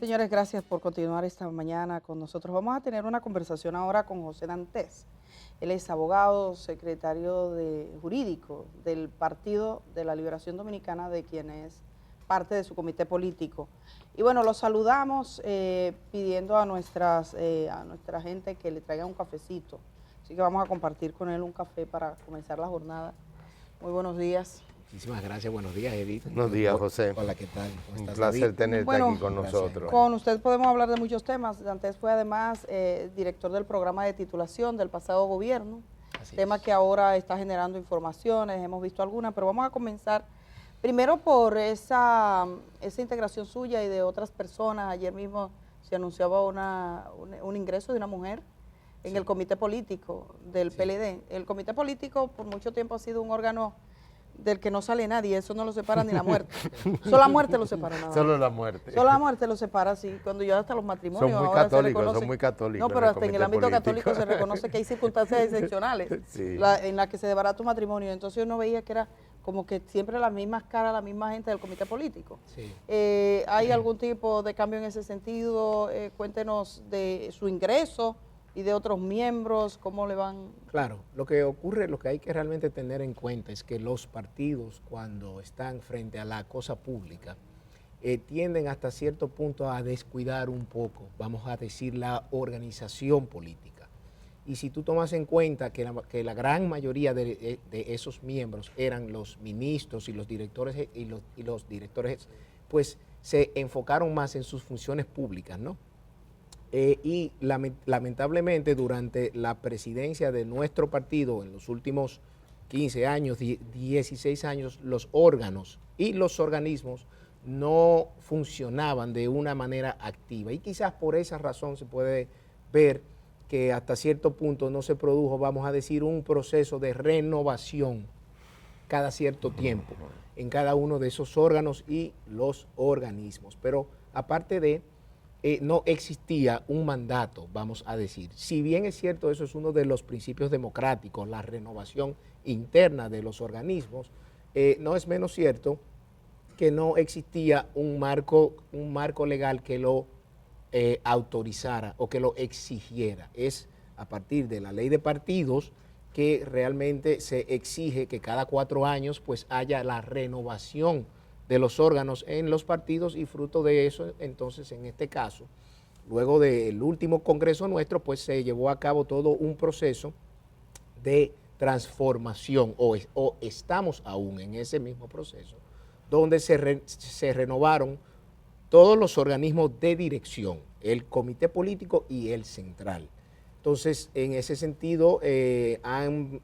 Señores, gracias por continuar esta mañana con nosotros. Vamos a tener una conversación ahora con José Dantes. Él es abogado, secretario jurídico del Partido de la Liberación Dominicana, de quien es parte de su comité político. Y bueno, los saludamos pidiendo a nuestra gente que le traiga un cafecito. Así que vamos a compartir con él un café para comenzar la jornada. Muy buenos días. Muchísimas gracias, buenos días, Edith. Buenos días, José. Hola, ¿qué tal? Un placer tenerte aquí con nosotros. Con usted podemos hablar de muchos temas. Dantes fue además director del programa de titulación del pasado gobierno, tema que ahora está generando informaciones, hemos visto algunas, pero vamos a comenzar primero por esa integración suya y de otras personas. Ayer mismo se anunciaba un ingreso de una mujer en el comité político del PLD. El comité político por mucho tiempo ha sido un órgano del que no sale nadie, eso no lo separa ni la muerte. Solo la muerte lo separa nada. Solo la muerte. Solo la muerte lo separa, sí. Cuando ya hasta los matrimonios. Son muy ahora católicos, son muy católicos. No, pero hasta en el ámbito católico se reconoce que hay circunstancias excepcionales en las que se debará tu matrimonio. Entonces uno veía que era como que siempre las mismas caras, la misma gente del comité político. Sí. ¿Hay algún tipo de cambio en ese sentido? Cuéntenos de su ingreso y de otros miembros, ¿cómo le van? Claro, lo que ocurre, lo que hay que realmente tener en cuenta es que los partidos, cuando están frente a la cosa pública, tienden hasta cierto punto a descuidar un poco, vamos a decir, la organización política. Y si tú tomas en cuenta que la gran mayoría de esos miembros eran los ministros y los directores, los directores, pues se enfocaron más en sus funciones públicas, ¿no? Y lamentablemente durante la presidencia de nuestro partido en los últimos 15 años, 16 años, los órganos y los organismos no funcionaban de una manera activa. Y quizás por esa razón se puede ver que hasta cierto punto no se produjo, vamos a decir, un proceso de renovación cada cierto tiempo en cada uno de esos órganos y los organismos. Pero aparte de no existía un mandato, vamos a decir. Si bien es cierto, eso es uno de los principios democráticos, la renovación interna de los organismos, no es menos cierto que no existía un marco legal que lo autorizara o que lo exigiera. Es a partir de la ley de partidos que realmente se exige que cada 4 años pues haya la renovación de los órganos en los partidos, y fruto de eso, entonces, en este caso, luego del último congreso nuestro, pues se llevó a cabo todo un proceso de transformación, o estamos aún en ese mismo proceso, donde se renovaron todos los organismos de dirección, el comité político y el central. Entonces, en ese sentido, han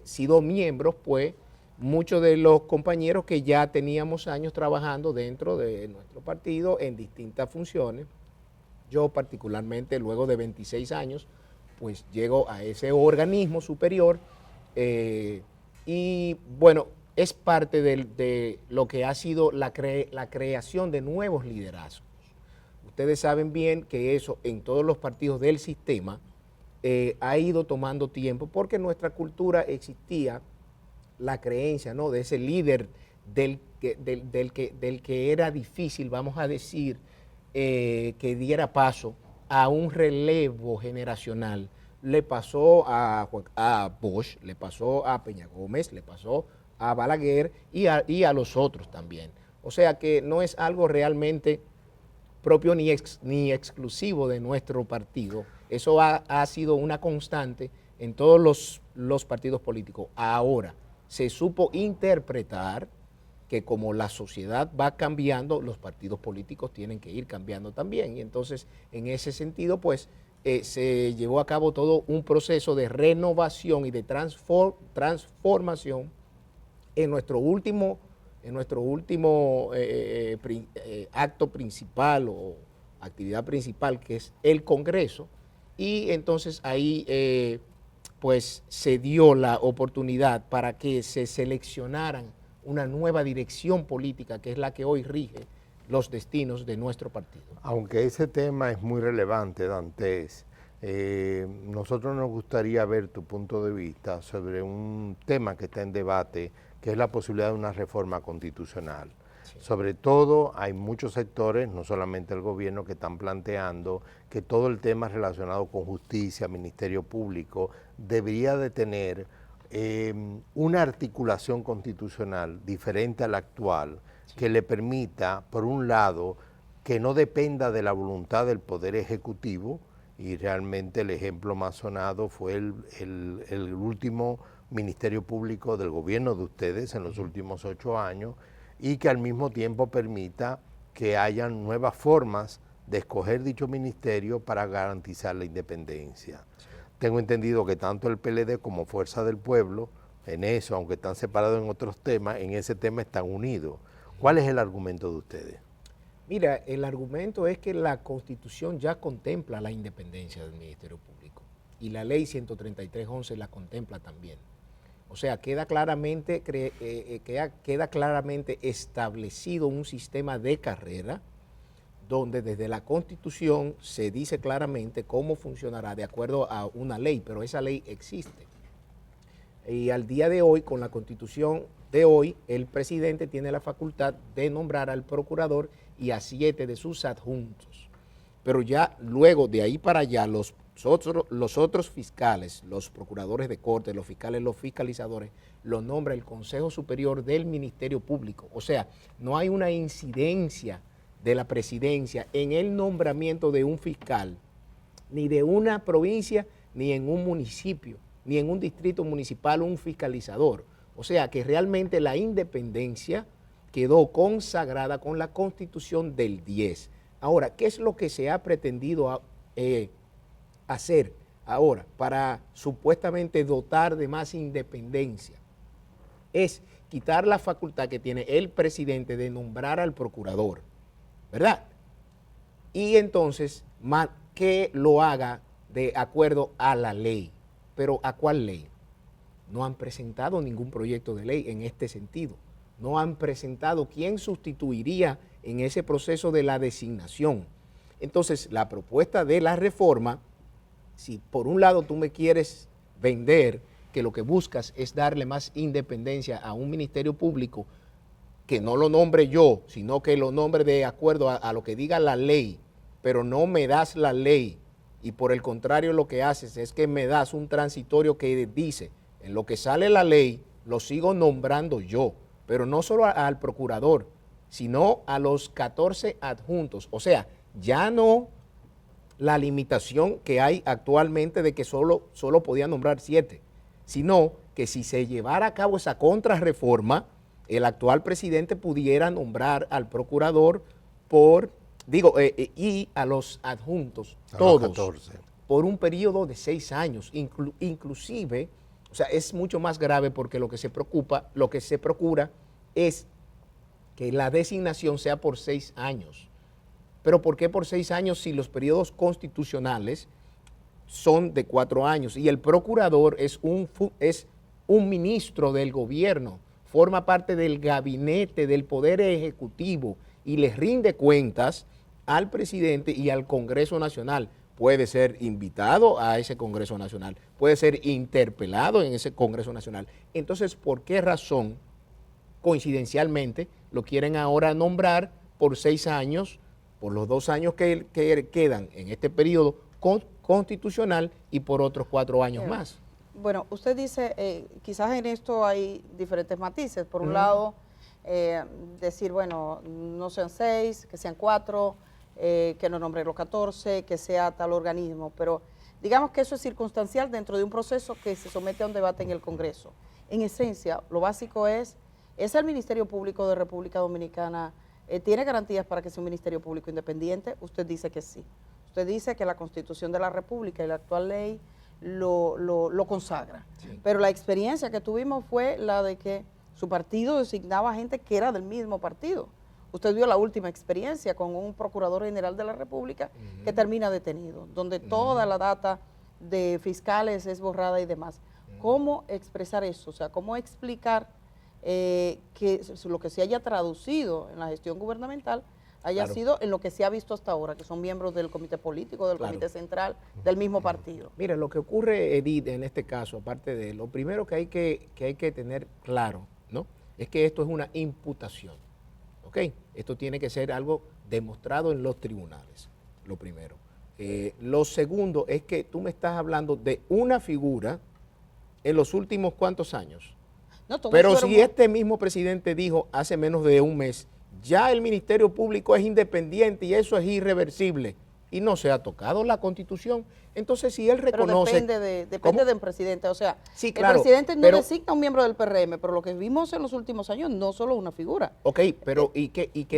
sido miembros, pues, muchos de los compañeros que ya teníamos años trabajando dentro de nuestro partido en distintas funciones. Yo particularmente, luego de 26 años, pues llego a ese organismo superior y bueno, es parte de lo que ha sido la creación de nuevos liderazgos. Ustedes saben bien que eso en todos los partidos del sistema ha ido tomando tiempo, porque en nuestra cultura existía la creencia, ¿no?, de ese líder del que era difícil, vamos a decir, que diera paso a un relevo generacional. Le pasó a Bosch, le pasó a Peña Gómez, le pasó a Balaguer y a los otros también. O sea que no es algo realmente propio ni exclusivo de nuestro partido. Eso ha sido una constante en todos los partidos políticos. Ahora, se supo interpretar que como la sociedad va cambiando, los partidos políticos tienen que ir cambiando también. Y entonces, en ese sentido, pues, se llevó a cabo todo un proceso de renovación y de transformación en nuestro último acto principal o actividad principal, que es el Congreso. Y entonces ahí pues se dio la oportunidad para que se seleccionaran una nueva dirección política, que es la que hoy rige los destinos de nuestro partido. Aunque ese tema es muy relevante, Dantes, nosotros nos gustaría ver tu punto de vista sobre un tema que está en debate, que es la posibilidad de una reforma constitucional. Sí. Sobre todo hay muchos sectores, no solamente el gobierno, que están planteando que todo el tema relacionado con justicia, Ministerio Público, debería de tener una articulación constitucional diferente a la actual, sí, que le permita, por un lado, que no dependa de la voluntad del Poder Ejecutivo, y realmente el ejemplo más sonado fue el último Ministerio Público del gobierno de ustedes en los últimos 8 años, y que al mismo tiempo permita que hayan nuevas formas de escoger dicho ministerio para garantizar la independencia. Sí. Tengo entendido que tanto el PLD como Fuerza del Pueblo, en eso, aunque están separados en otros temas, en ese tema están unidos. ¿Cuál es el argumento de ustedes? Mira, el argumento es que la Constitución ya contempla la independencia del Ministerio Público y la Ley 133.11 la contempla también. O sea, queda claramente establecido un sistema de carrera donde desde la Constitución se dice claramente cómo funcionará de acuerdo a una ley, pero esa ley existe. Y al día de hoy, con la Constitución de hoy, el presidente tiene la facultad de nombrar al procurador y a 7 de sus adjuntos. Pero ya luego de ahí para allá, los otros fiscales, los procuradores de corte, los fiscales, los fiscalizadores, los nombra el Consejo Superior del Ministerio Público. O sea, no hay una incidencia de la presidencia en el nombramiento de un fiscal, ni de una provincia, ni en un municipio, ni en un distrito municipal un fiscalizador. O sea que realmente la independencia quedó consagrada con la Constitución del 10. Ahora, ¿qué es lo que se ha pretendido hacer ahora para supuestamente dotar de más independencia? Es quitar la facultad que tiene el presidente de nombrar al procurador, ¿verdad? Y entonces que lo haga de acuerdo a la ley. ¿Pero a cuál ley? No han presentado ningún proyecto de ley en este sentido. No han presentado quién sustituiría en ese proceso de la designación. Entonces, la propuesta de la reforma, si por un lado tú me quieres vender que lo que buscas es darle más independencia a un ministerio público, que no lo nombre yo, sino que lo nombre de acuerdo a lo que diga la ley, pero no me das la ley, y por el contrario lo que haces es que me das un transitorio que dice, en lo que sale la ley, lo sigo nombrando yo, pero no solo al procurador, sino a los 14 adjuntos. O sea, ya no la limitación que hay actualmente de que solo podía nombrar 7, sino que si se llevara a cabo esa contrarreforma, el actual presidente pudiera nombrar al procurador y a los adjuntos, todos, por un periodo de 6 años, inclusive. O sea, es mucho más grave porque lo que se procura es que la designación sea por 6 años. ¿Pero por qué por 6 años si los periodos constitucionales son de 4 años? Y el procurador es un ministro del gobierno, forma parte del gabinete del Poder Ejecutivo y les rinde cuentas al presidente y al Congreso Nacional. Puede ser invitado a ese Congreso Nacional, puede ser interpelado en ese Congreso Nacional. Entonces, ¿por qué razón, coincidencialmente, lo quieren ahora nombrar por 6 años, por los 2 años que quedan en este periodo constitucional y por otros 4 años más? Bueno, usted dice, quizás en esto hay diferentes matices. Por un lado, decir, bueno, no sean 6, que sean 4, que no nombre los 14, que sea tal organismo, pero digamos que eso es circunstancial dentro de un proceso que se somete a un debate en el Congreso. En esencia, lo básico ¿es el Ministerio Público de República Dominicana, tiene garantías para que sea un Ministerio Público independiente? Usted dice que sí. Usted dice que la Constitución de la República y la actual ley lo consagra. Sí. Pero la experiencia que tuvimos fue la de que su partido designaba gente que era del mismo partido. Usted vio la última experiencia con un Procurador General de la República que termina detenido, donde toda la data de fiscales es borrada y demás. ¿Cómo expresar eso? O sea, ¿cómo explicar que lo que se haya traducido en la gestión gubernamental haya sido en lo que se ha visto hasta ahora, que son miembros del comité político, del comité central, del mismo partido? Mira, lo que ocurre, Edith, en este caso, aparte de lo primero que hay que tener claro, ¿no?, es que esto es una imputación. ok, esto tiene que ser algo demostrado en los tribunales, lo primero. Lo segundo es que tú me estás hablando de una figura en los últimos ¿cuántos años? No, pero si este mismo presidente dijo hace menos de un mes, ya el Ministerio Público es independiente y eso es irreversible, y no se ha tocado la Constitución. Entonces, si él reconoce... Pero depende del presidente. O sea, sí, claro, el presidente no designa un miembro del PRM, pero lo que vimos en los últimos años no solo una figura. Ok, pero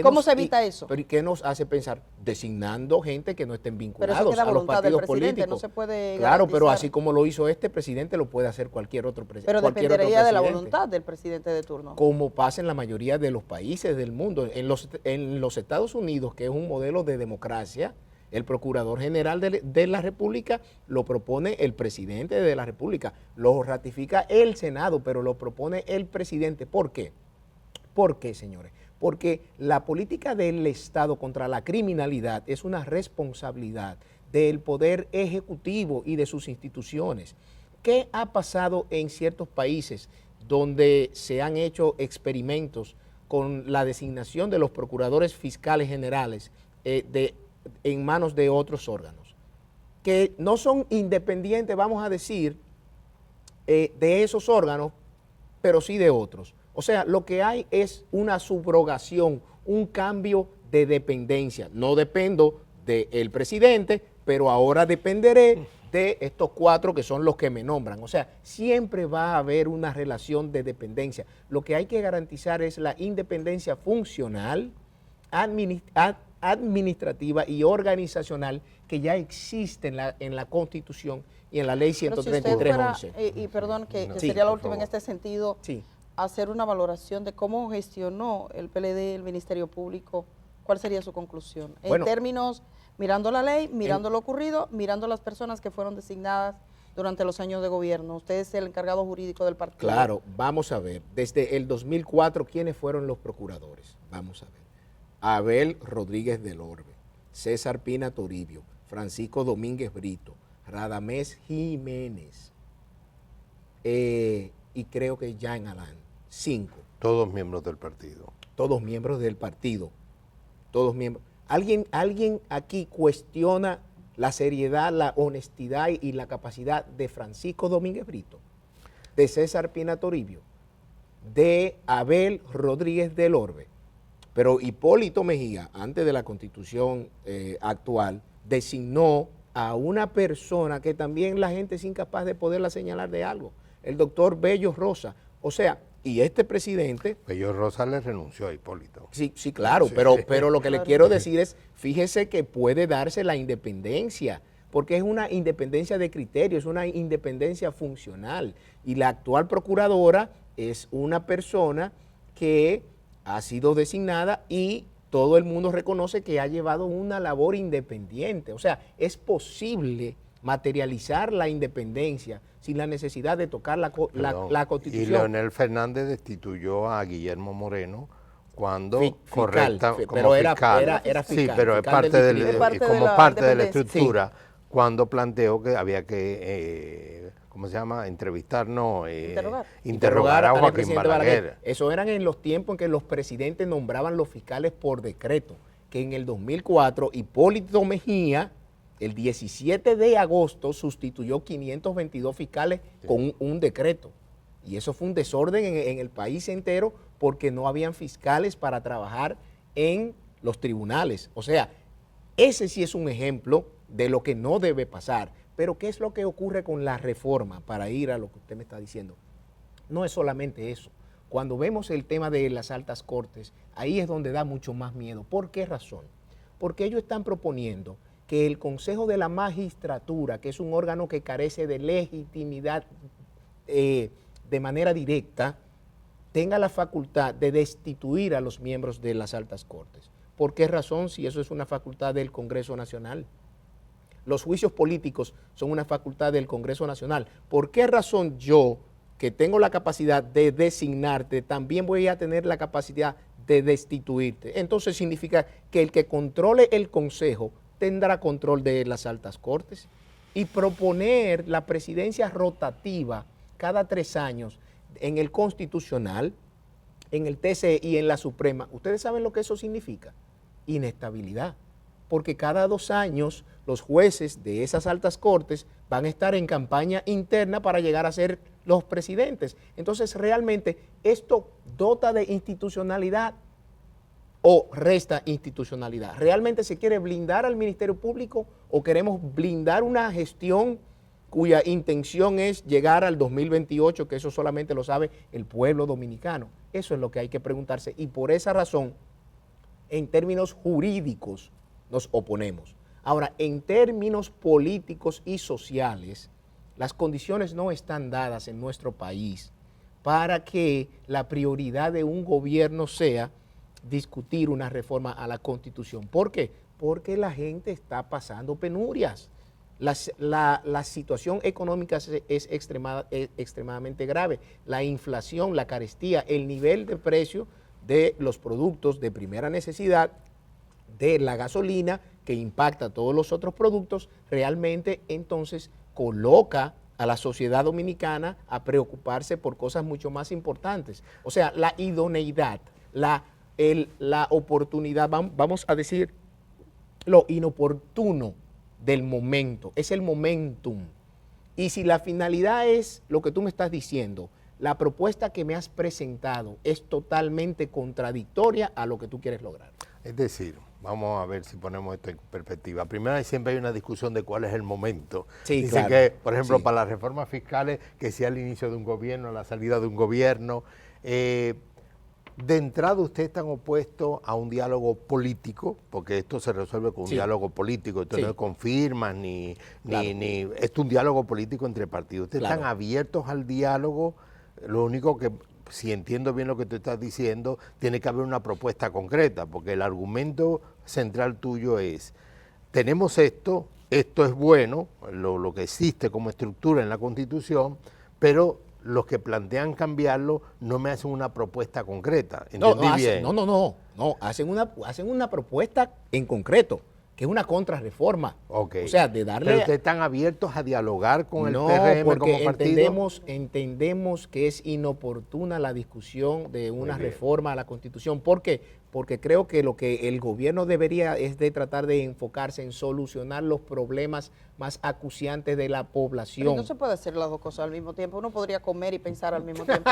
¿cómo se evita eso? Pero ¿y qué nos hace pensar? Designando gente que no estén vinculados pero eso queda a los partidos políticos. No se puede claro, garantizar. pero así como lo hizo este presidente, lo puede hacer cualquier otro presidente. Pero dependería de la voluntad del presidente de turno. Como pasa en la mayoría de los países del mundo. En los Estados Unidos, que es un modelo de democracia, el Procurador General de la República lo propone el presidente de la República, lo ratifica el Senado, pero lo propone el presidente. ¿Por qué? ¿Por qué, señores? Porque la política del Estado contra la criminalidad es una responsabilidad del Poder Ejecutivo y de sus instituciones. ¿Qué ha pasado en ciertos países donde se han hecho experimentos con la designación de los procuradores fiscales generales en manos de otros órganos, que no son independientes, vamos a decir, de esos órganos, pero sí de otros? O sea, lo que hay es una subrogación, un cambio de dependencia. No dependo del presidente, pero ahora dependeré de estos 4 que son los que me nombran. O sea, siempre va a haber una relación de dependencia. Lo que hay que garantizar es la independencia funcional, administrativa y organizacional que ya existe en la Constitución y en la Ley 133.11. Y perdón, que sería la última en este sentido, sí, hacer una valoración de cómo gestionó el PLD, el Ministerio Público, ¿cuál sería su conclusión? En términos, mirando la ley, mirando lo ocurrido, mirando las personas que fueron designadas durante los años de gobierno. Usted es el encargado jurídico del partido. Claro, vamos a ver, desde el 2004, ¿quiénes fueron los procuradores? Vamos a ver. Abel Rodríguez del Orbe, César Pina Toribio, Francisco Domínguez Brito, Radamés Jiménez, y creo que Jean Alain, 5. Todos miembros del partido. Todos miembros del partido. Todos miembros. ¿Alguien aquí cuestiona la seriedad, la honestidad y la capacidad de Francisco Domínguez Brito, de César Pina Toribio, de Abel Rodríguez del Orbe? Pero Hipólito Mejía, antes de la Constitución actual, designó a una persona que también la gente es incapaz de poderla señalar de algo, el doctor Bello Rosa. O sea, y este presidente... Bello Rosa le renunció a Hipólito. Sí, claro, sí. Pero lo que le quiero decir es, fíjese que puede darse la independencia, porque es una independencia de criterio, es una independencia funcional. Y la actual procuradora es una persona que ha sido designada y todo el mundo reconoce que ha llevado una labor independiente. O sea, es posible materializar la independencia sin la necesidad de tocar la Constitución. Y Leonel Fernández destituyó a Guillermo Moreno cuando fiscal. Sí, pero es parte de la estructura, sí, cuando planteó que había que... ¿cómo se llama? Interrogar a Joaquín Balaguer. Eso eran en los tiempos en que los presidentes nombraban los fiscales por decreto, que en el 2004 Hipólito Mejía, el 17 de agosto, sustituyó 522 fiscales con un decreto. Y eso fue un desorden en el país entero porque no habían fiscales para trabajar en los tribunales. O sea, ese sí es un ejemplo de lo que no debe pasar. Pero ¿qué es lo que ocurre con la reforma? Para ir a lo que usted me está diciendo. No es solamente eso. Cuando vemos el tema de las altas cortes, ahí es donde da mucho más miedo. ¿Por qué razón? Porque ellos están proponiendo que el Consejo de la Magistratura, que es un órgano que carece de legitimidad de manera directa, tenga la facultad de destituir a los miembros de las altas cortes. ¿Por qué razón? Si eso es una facultad del Congreso Nacional. Los juicios políticos son una facultad del Congreso Nacional. ¿Por qué razón yo, que tengo la capacidad de designarte, también voy a tener la capacidad de destituirte? Entonces significa que el que controle el Consejo tendrá control de las altas cortes. Y proponer la presidencia rotativa cada 3 años en el Constitucional en el TCE y en la Suprema, ¿ustedes saben lo que eso significa? Inestabilidad. Porque cada 2 años los jueces de esas altas cortes van a estar en campaña interna para llegar a ser los presidentes. Entonces, realmente, ¿esto dota de institucionalidad o resta institucionalidad? ¿Realmente se quiere blindar al Ministerio Público o queremos blindar una gestión cuya intención es llegar al 2028, que eso solamente lo sabe el pueblo dominicano? Eso es lo que hay que preguntarse, y por esa razón, en términos jurídicos, nos oponemos. Ahora, en términos políticos y sociales, las condiciones no están dadas en nuestro país para que la prioridad de un gobierno sea discutir una reforma a la Constitución. ¿Por qué? Porque la gente está pasando penurias. La situación económica es extremadamente grave. La inflación, la carestía, el nivel de precio de los productos de primera necesidad, de la gasolina, que impacta a todos los otros productos, realmente entonces coloca a la sociedad dominicana a preocuparse por cosas mucho más importantes. O sea, la idoneidad, la oportunidad, vamos a decir, lo inoportuno del momento, es el momentum. Y si la finalidad es lo que tú me estás diciendo, la propuesta que me has presentado es totalmente contradictoria a lo que tú quieres lograr. Es decir, vamos a ver si ponemos esto en perspectiva. Primero, siempre hay una discusión de cuál es el momento. Sí, dicen claro, que, por ejemplo, sí, para las reformas fiscales, que sea el inicio de un gobierno, la salida de un gobierno. De entrada, ¿usted está opuesto a un diálogo político? Porque esto se resuelve con un diálogo político. Esto no es con firmas, claro, esto es un diálogo político entre partidos. ¿Ustedes están abiertos al diálogo? Lo único que, si entiendo bien lo que tú estás diciendo, tiene que haber una propuesta concreta, porque el argumento central tuyo es, tenemos esto es bueno, lo que existe como estructura en la Constitución, pero los que plantean cambiarlo no me hacen una propuesta concreta. ¿Entendí bien? Hacen una propuesta en concreto, que es una contrarreforma. Okay. O sea, de darle... ¿Pero ustedes están abiertos a dialogar con el PRM como partido? Entendemos que es inoportuna la discusión de una reforma a la Constitución. ¿Por qué? Porque creo que lo que el gobierno debería es de tratar de enfocarse en solucionar los problemas más acuciantes de la población. Pero no se puede hacer las dos cosas al mismo tiempo. Uno podría comer y pensar al mismo tiempo.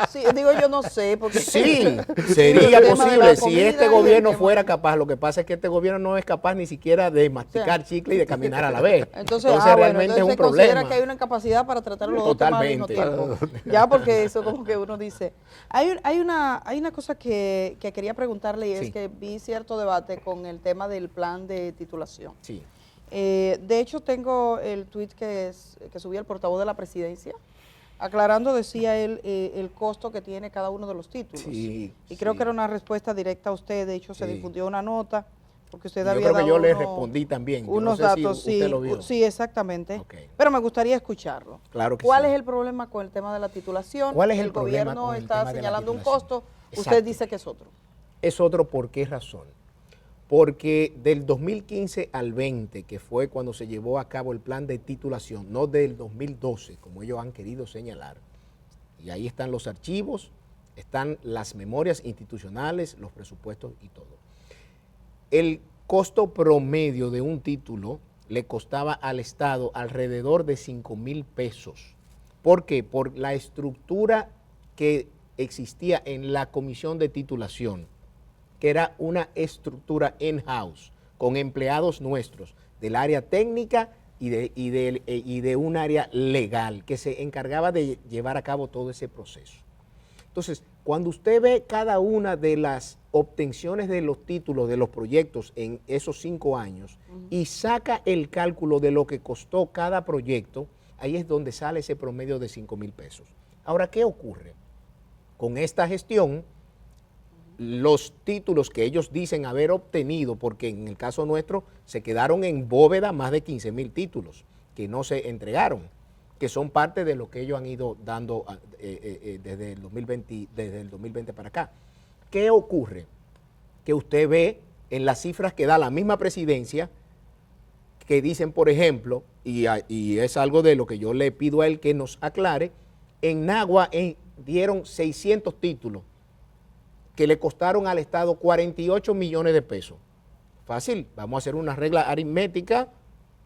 Sí, digo, yo no sé. Porque sí, sería posible si este gobierno fuera capaz. Lo que pasa es que este gobierno no es capaz ni siquiera de masticar chicle y de caminar a la vez. Entonces realmente es un problema. Considera que hay una incapacidad para tratar los dos temas al mismo tiempo. Ya, porque eso como que uno dice. Hay una cosa que quería preguntarle, y es que vi cierto debate con el tema del plan de titulación. Sí. De hecho, tengo el tuit que subió el portavoz de la presidencia, aclarando, decía él, el costo que tiene cada uno de los títulos. Sí, y creo que era una respuesta directa a usted. De hecho, se difundió una nota, porque usted había dado yo le respondí también. Unos datos, si usted lo vio. Sí, exactamente. Okay. Pero me gustaría escucharlo. Claro que ¿Cuál es el problema con el tema de la titulación? ¿Cuál es el problema? El gobierno está señalando un costo, usted dice que es otro. Es otro, ¿por qué razón? Porque del 2015 al 20, que fue cuando se llevó a cabo el plan de titulación, no del 2012, como ellos han querido señalar, y ahí están los archivos, están las memorias institucionales, los presupuestos y todo. El costo promedio de un título le costaba al Estado alrededor de 5,000 pesos. ¿Por qué? Por la estructura que existía en la comisión de titulación, que era una estructura in-house, con empleados nuestros, del área técnica y de un área legal, que se encargaba de llevar a cabo todo ese proceso. Entonces, cuando usted ve cada una de las obtenciones de los títulos de los proyectos en esos 5 años y saca el cálculo de lo que costó cada proyecto, ahí es donde sale ese promedio de 5,000 pesos. Ahora, ¿qué ocurre? Con esta gestión, los títulos que ellos dicen haber obtenido, porque en el caso nuestro se quedaron en bóveda más de 15,000 títulos que no se entregaron, que son parte de lo que ellos han ido dando desde el 2020 para acá. ¿Qué ocurre? Que usted ve en las cifras que da la misma presidencia, que dicen, por ejemplo, y es algo de lo que yo le pido a él que nos aclare, en Nagua dieron 600 títulos que le costaron al Estado 48 millones de pesos. Fácil, vamos a hacer una regla aritmética,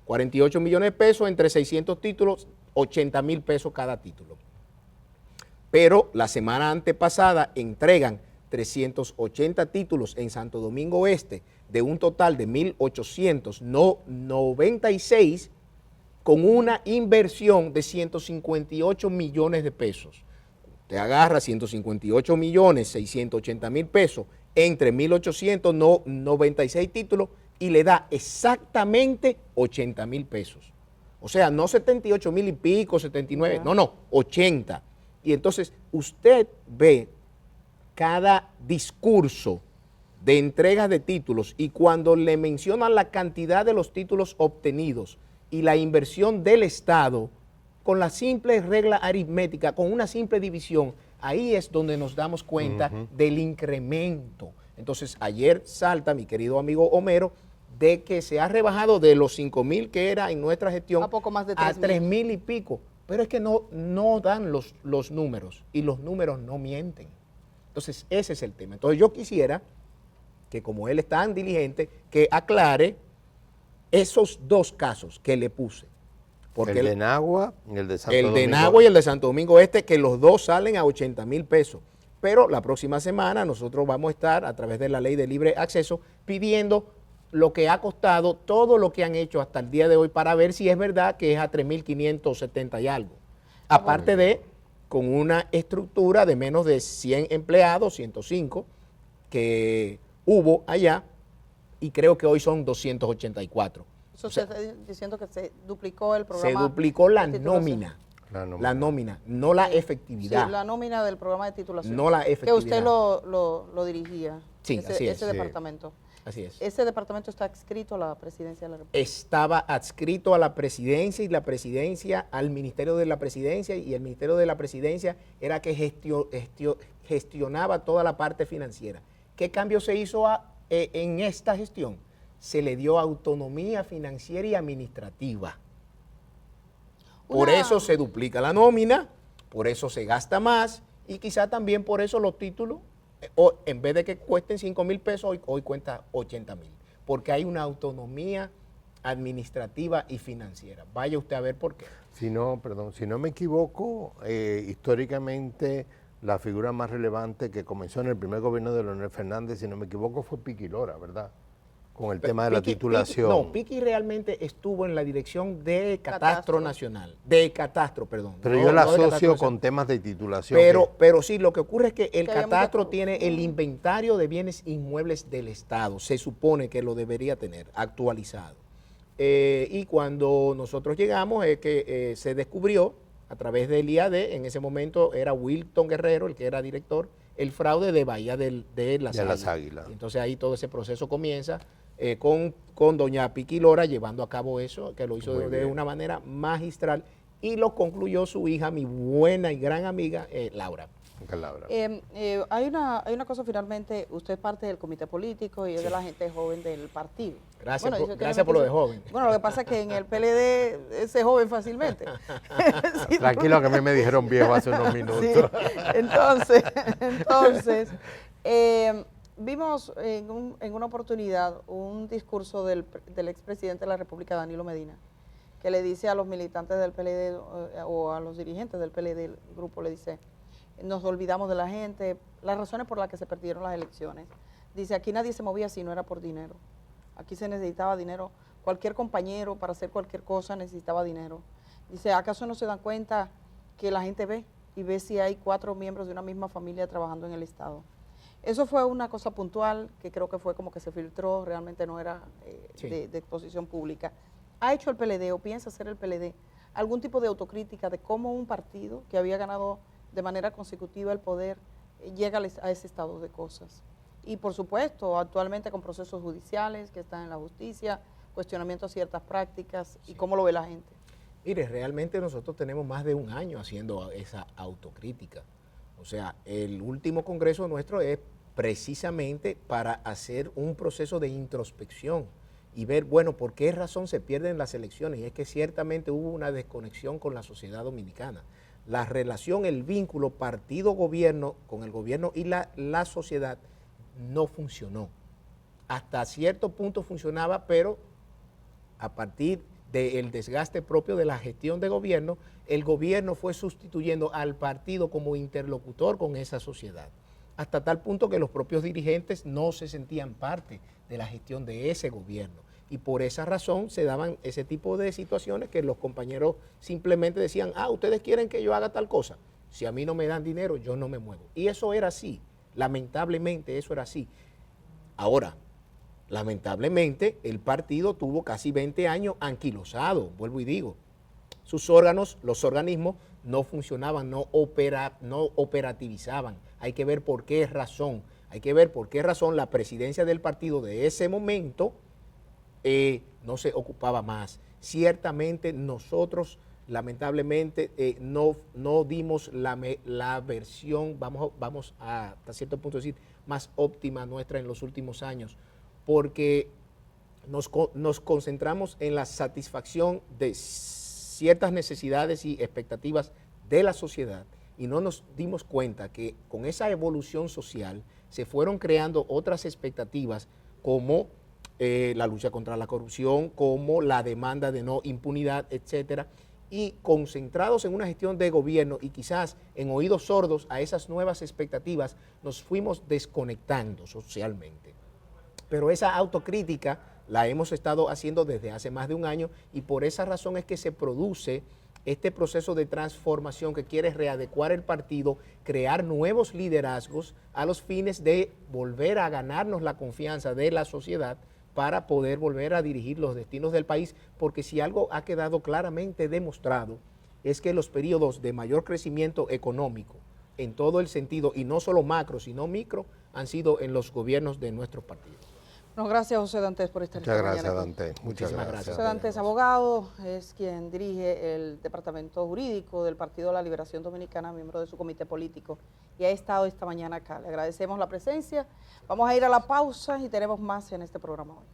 48 millones de pesos entre 600 títulos, 80,000 pesos cada título. Pero la semana antepasada entregan 380 títulos en Santo Domingo Este, de un total de 1.896, con una inversión de 158 millones de pesos. Te agarra 158 millones, 680 mil pesos, entre 1.896 títulos y le da exactamente 80 mil pesos. O sea, no 78 mil y pico, 79, no, 80. Y entonces usted ve cada discurso de entregas de títulos y cuando le mencionan la cantidad de los títulos obtenidos y la inversión del Estado, con la simple regla aritmética, con una simple división, ahí es donde nos damos cuenta del incremento. Entonces, ayer salta mi querido amigo Homero de que se ha rebajado de los 5,000 que era en nuestra gestión a poco más de 3,000 y pico. Pero es que no dan los números y los números no mienten. Entonces, ese es el tema. Entonces, yo quisiera que como él es tan diligente, que aclare esos dos casos que le puse. Porque el de Nagua y el de Santo Domingo. El de Nagua y el de Santo Domingo Este, que los dos salen a 80 mil pesos. Pero la próxima semana nosotros vamos a estar, a través de la ley de libre acceso, pidiendo lo que ha costado, todo lo que han hecho hasta el día de hoy, para ver si es verdad que es a 3.570 y algo. Aparte de, con una estructura de menos de 100 empleados, 105, que hubo allá, y creo que hoy son 284. Eso se está diciendo que se duplicó el programa. Se duplicó la nómina. La nómina, no la efectividad. Sí, la nómina del programa de titulación. No la efectividad. Que usted lo dirigía. Sí, así es. Ese departamento. Así es. ¿Ese departamento está adscrito a la presidencia de la República? Estaba adscrito a la presidencia y la presidencia al Ministerio de la Presidencia, y el Ministerio de la Presidencia era que gestionaba toda la parte financiera. ¿Qué cambio se hizo en esta gestión? Se le dio autonomía financiera y administrativa. Por eso se duplica la nómina, por eso se gasta más y quizá también por eso los títulos, en vez de que cuesten 5,000 pesos, hoy cuesta 80,000. Porque hay una autonomía administrativa y financiera. Vaya usted a ver por qué. Si no me equivoco, históricamente la figura más relevante que comenzó en el primer gobierno de Leonel Fernández, si no me equivoco, fue Piqui Lora, ¿verdad? Con el tema de la titulación. Piqui realmente estuvo en la dirección de Catastro Nacional. De Catastro, perdón. Pero yo la asocio con temas de titulación. Pero sí, lo que ocurre es que el Catastro tiene el inventario de bienes inmuebles del Estado. Se supone que lo debería tener actualizado. Y cuando nosotros llegamos es que se descubrió a través del IAD, en ese momento era Wilton Guerrero, el que era director, el fraude de Bahía de las Águilas. Entonces ahí todo ese proceso comienza con doña Piqui Lora llevando a cabo eso, que lo hizo de una manera magistral, y lo concluyó su hija, mi buena y gran amiga, Laura. Hay una cosa finalmente, usted es parte del comité político y es de la gente joven del partido. Gracias por lo de joven. Bueno, lo que pasa es que en el PLD se joven fácilmente. Sí, tranquilo que a mí me dijeron viejo hace unos minutos. Sí. Entonces vimos en una oportunidad un discurso del expresidente de la República, Danilo Medina, que le dice a los militantes del PLD o a los dirigentes del PLD, el grupo le dice: nos olvidamos de la gente, las razones por las que se perdieron las elecciones. Dice, aquí nadie se movía si no era por dinero. Aquí se necesitaba dinero. Cualquier compañero para hacer cualquier cosa necesitaba dinero. Dice, ¿acaso no se dan cuenta que la gente ve y ve si hay 4 miembros de una misma familia trabajando en el Estado? Eso fue una cosa puntual que creo que fue como que se filtró, realmente no era de exposición pública. ¿Ha hecho el PLD o piensa hacer el PLD algún tipo de autocrítica de cómo un partido que había ganado de manera consecutiva el poder llega a ese estado de cosas? Y por supuesto, actualmente con procesos judiciales que están en la justicia, cuestionamiento a ciertas prácticas, ¿y cómo lo ve la gente? Mire, realmente nosotros tenemos más de un año haciendo esa autocrítica. O sea, el último congreso nuestro es precisamente para hacer un proceso de introspección y ver, bueno, por qué razón se pierden las elecciones. Y es que ciertamente hubo una desconexión con la sociedad dominicana. la relación, el vínculo partido-gobierno con el gobierno y la sociedad no funcionó. Hasta cierto punto funcionaba, pero a partir del desgaste propio de la gestión de gobierno, el gobierno fue sustituyendo al partido como interlocutor con esa sociedad, hasta tal punto que los propios dirigentes no se sentían parte de la gestión de ese gobierno. Y por esa razón se daban ese tipo de situaciones que los compañeros simplemente decían, ustedes quieren que yo haga tal cosa, si a mí no me dan dinero, yo no me muevo. Y eso era así, lamentablemente eso era así. Ahora, lamentablemente, el partido tuvo casi 20 años anquilosado, vuelvo y digo. Sus órganos, los organismos, no funcionaban, no operativizaban. Hay que ver por qué razón. Hay que ver por qué razón la presidencia del partido de ese momento no se ocupaba más. Ciertamente nosotros, lamentablemente, no dimos la versión, vamos a hasta cierto punto decir, más óptima nuestra en los últimos años, porque nos concentramos en la satisfacción de ciertas necesidades y expectativas de la sociedad y no nos dimos cuenta que con esa evolución social se fueron creando otras expectativas como la lucha contra la corrupción, como la demanda de no impunidad, etcétera, y concentrados en una gestión de gobierno y quizás en oídos sordos a esas nuevas expectativas, nos fuimos desconectando socialmente. Pero esa autocrítica la hemos estado haciendo desde hace más de un año y por esa razón es que se produce este proceso de transformación que quiere readecuar el partido, crear nuevos liderazgos a los fines de volver a ganarnos la confianza de la sociedad para poder volver a dirigir los destinos del país, porque si algo ha quedado claramente demostrado es que los periodos de mayor crecimiento económico en todo el sentido, y no solo macro, sino micro, han sido en los gobiernos de nuestros partidos. No, gracias José Dantes por estar Muchas gracias, Dantes. Muchas gracias. José Dantes, abogado, es quien dirige el departamento jurídico del Partido de la Liberación Dominicana, miembro de su comité político, y ha estado esta mañana acá. Le agradecemos la presencia. Vamos a ir a la pausa y tenemos más en este programa hoy.